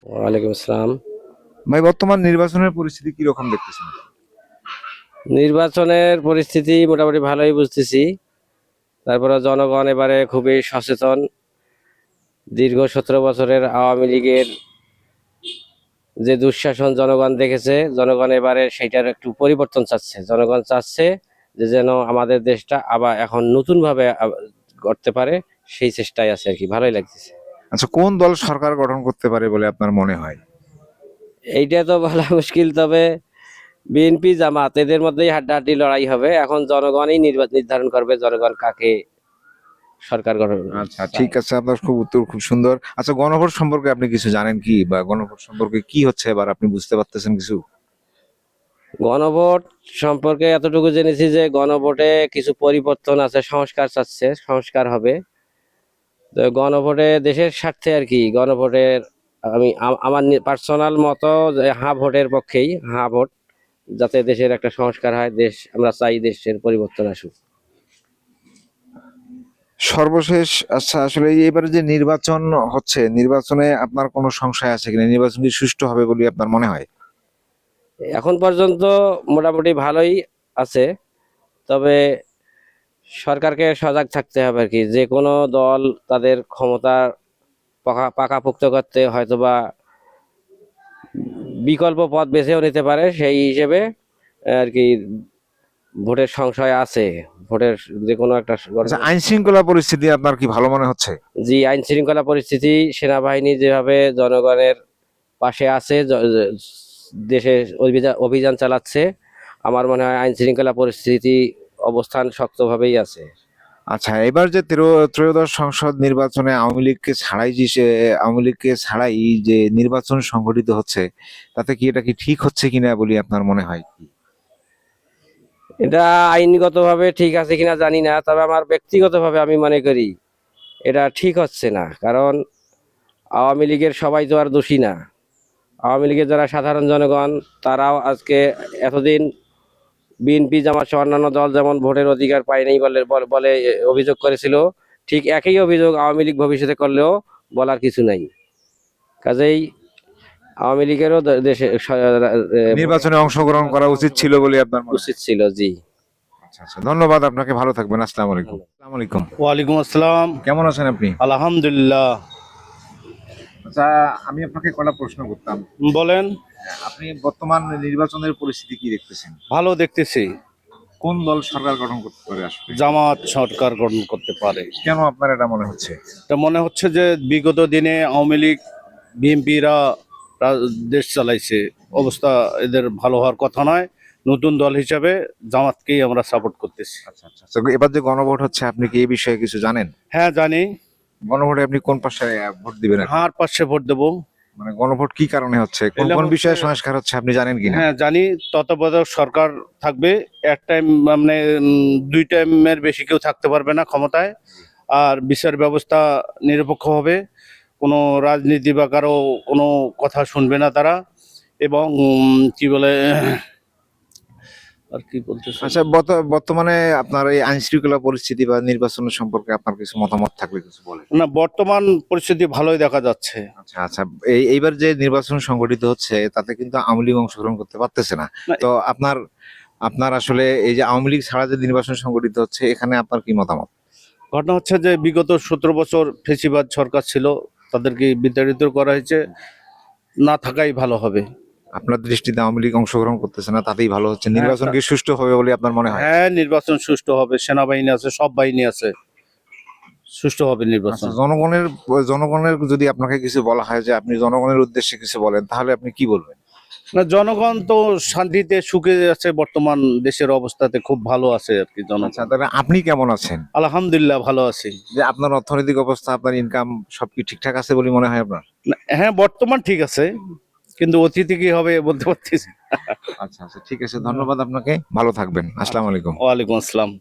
ওয়ালাইকুম আসসালাম। ভাই, বর্তমান নির্বাচনের পরিস্থিতি কি রকম দেখতেছেন? নির্বাচনের পরিস্থিতি মোটামুটি ভালোই বুঝতেছি। তারপরে জনগণ এবারে খুবই সচেতন। দীর্ঘ 17 বছরের আওয়ামী লীগের যে দুঃশাসন জনগণ দেখেছে, জনগণ এবারে সেটার একটু পরিবর্তন চাচ্ছে। জনগণ চাচ্ছে যে যেন আমাদের দেশটা আবার এখন নতুন ভাবে গড়তে পারে, সেই চেষ্টায় আছে আর কি। ভালোই লাগতেছে। আচ্ছা, কোন দল সরকার গঠন করতে পারে বলে আপনার মনে হয়? এইটা তো বলা মুশকিল, তবে বিএনপি জামাত এদের মধ্যেই হাড্ডাহাড্ডি লড়াই হবে। এখন জনগণই নির্ধারণ করবে জনগণ কাকে সরকার গঠন আচ্ছা, ঠিক চায়। আছে, আপনার উত্তর খুব সুন্দর। আচ্ছা, গণভোট সম্পর্কে আপনি কিছু জানেন কি, বা গণভোট সম্পর্কে কি হচ্ছে এবার আপনি বুঝতে পারতেছেন কিছু? গণভোট সম্পর্কে এতটুকু জেনেছি যে গণভোটে কিছু পরিবর্তন আছে, সংস্কার চাচ্ছে, সংস্কার হবে। তো গণভোটে দেশের স্বার্থে আর কি। গণভোটের আমি আমার পার্সোনাল মতো যে হ্যাঁ ভোটের পক্ষেই, হ্যাঁ ভোট, যাতে দেশের একটা সংস্কার হয়। দেশ আমরা চাই দেশের পরিবর্তন আসুক। সর্বশেষ, আচ্ছা, আসলে এবারে যে নির্বাচন হচ্ছে, নির্বাচনে আপনার কোনো সংশয় আছে কিনা? নির্বাচন কি সুষ্ঠু হবে বলে আপনার মনে হয়? এখন পর্যন্ত মোটামুটি ভালোই আছে, তবে সরকারকে সজাগ থাকতে হবে আর কি। যে কোনো দল তাদের ক্ষমতা পাকাপোক্ত করতে হয়তোবা বিকল্প পথ বেছেও নিতে পারে। সেই হিসেবে আর কি ভোটের সংশয় আছে। ভোটের যে কোনো একটা আচ্ছা, আইন শৃঙ্খলা পরিস্থিতি আপনার কি ভালো মনে হচ্ছে? জি, আইন শৃঙ্খলা পরিস্থিতি, সেনাবাহিনী যেভাবে জনগণের পাশে আছে, দেশে অভিযান চালাচ্ছে, আমার মনে হয় আইন শৃঙ্খলা পরিস্থিতি অবস্থান শক্তভাবেই আছে। আচ্ছা, এবার যে ত্রয়োদশ সংসদ নির্বাচনে আওয়ামী লীগকে ছাড়াই যে নির্বাচন সংগঠিত হচ্ছে, তাতে কি এটা কি ঠিক হচ্ছে কিনা বলে আপনার মনে হয় কি? এটা আইনগতভাবে ঠিক আছে কিনা জানি না, তবে আমার ব্যক্তিগতভাবে আমি মনে করি এটা ঠিক হচ্ছে না। কারণ আওয়ামী লীগের সবাই তো আর দোষী না। আওয়ামী লীগের যারা সাধারণ জনগণ, তারাও আজকে এতদিন বিএনপি জামাত সহ অন্যান্য দল যেমন ভোটের অধিকার পায়নি বলে বলে অভিযোগ করেছিল, ঠিক একই অভিযোগ আওয়ামী লীগ ভবিষ্যতে করলেও বলার কিছু নাই। কাজেই আওয়ামী লীগেরও দেশে নির্বাচনে অংশগ্রহণ করা উচিত ছিল বলে আপনার মনে হয়? উচিত ছিল। জি, আচ্ছা, আচ্ছা, ধন্যবাদ আপনাকে। ভালো থাকবেন। আসসালামু আলাইকুম। আসসালামু আলাইকুম। ওয়ালাইকুম আসসালাম। কেমন আছেন আপনি? আলহামদুলিল্লাহ। আচ্ছা, আমি আপনাকে কটা প্রশ্ন করতাম। বলেন। আপনি বর্তমান নির্বাচনের পরিস্থিতি কি দেখতেছেন? ভালো দেখতেছি। কোন দল সরকার গঠন করতে পারে আসলে? জামাত সরকার গঠন করতে পারে। কেন আপনার এটা মনে হচ্ছে? এটা মনে হচ্ছে যে বিগত দিনে আওয়ামী লীগ বিএনপিরা দেশ চালাইছে, অবস্থা এদের ভালো হওয়ার কথা নয়। নতুন দল হিসাবে জামাতকেই আমরা সাপোর্ট করতেছি। আচ্ছা, আচ্ছা, আচ্ছা, এবার যে গণভোট হচ্ছে, আপনি কি এই বিষয়ে কিছু জানেন? হ্যাঁ, জানি। গণভোটে আপনি কোন পাশে ভোট দিবেন এখন? হার পাশে ভোট দেবো। মানে গণভোট কি কারণে হচ্ছে, কোন এটা কোন হচ্ছে- বিষয়ে সংস্কার হচ্ছে আপনি জানেন কিনা? হ্যাঁ, জানি। তত্ত্বাবধায়ক সরকার থাকবে। এক টাইম মানে দুই টাইমের বেশি কেউ থাকতে পারবে না ক্ষমতায়। আর বিচার ব্যবস্থা নিরপেক্ষ হবে। কোনো রাজনীতি বা কারো কোনো কথা শুনবে না তারা। এবং কি বলে, আর কি বলতেছে, আচ্ছা, বর্তমানে আপনার এই আইন শৃঙ্খলা পরিস্থিতি বা নির্বাচনের সম্পর্কে আপনার কিছু মতামত থাকলে কিছু বলেন। না, বর্তমান পরিস্থিতি ভালোই দেখা যাচ্ছে। আচ্ছা, আচ্ছা, এইবার যে নির্বাচন সংগঠিত হচ্ছে, তাতে কিন্তু আওয়ামী লীগ অংশগ্রহণ করতে পারতেছে না। না, তো আপনার আপনার আসলে এই যে আওয়ামী লীগ ছাড়া যে নির্বাচন সংগঠিত হচ্ছে, এখানে আপনার কি মতামত? ঘটনা হচ্ছে যে বিগত 17 বছর ফেসিবাদ সরকার ছিল, তাদেরকে বিতাড়িত করা হয়েছে। না থাকাই ভালো হবে। আপনার দৃষ্টিতে আওয়ামী লীগ অংশগ্রহণ করতেছে না, তাতেই ভালো হচ্ছে। হ্যাঁ, নির্বাচন কি সুষ্ঠু হবে বলে আপনার মনে হয়? হ্যাঁ, নির্বাচন সুষ্ঠু হবে। সেনাবাহিনী আছে, সব বাহিনী আছে, সুষ্ঠু হবে নির্বাচন। আচ্ছা, জনগণের যদি আপনাকে কিছু বলা হয় যে আপনি জনগণের উদ্দেশ্যে কিছু বলেন, তাহলে আপনি কি বলবেন? না, জনগণ তো শান্তিতে সুখে আছে। বর্তমান দেশের অবস্থাতে খুব ভালো আছে আর কি আচ্ছা, জনগণ। তাহলে আপনি কেমন আছেন? আলহামদুলিল্লাহ, ভালো আছি। যে আপনার অর্থনৈতিক অবস্থা, আপনার ইনকাম সব কি ঠিকঠাক আছে বলে মনে হয় আপনার? হ্যাঁ, বর্তমান ঠিক আছে, কিন্তু অতীতে কি হবে বলতে পারতেছি না। আচ্ছা, আচ্ছা, ঠিক আছে, ধন্যবাদ আপনাকে। ভালো থাকবেন। আসসালামু আলাইকুম। ওয়ালাইকুম আসসালাম।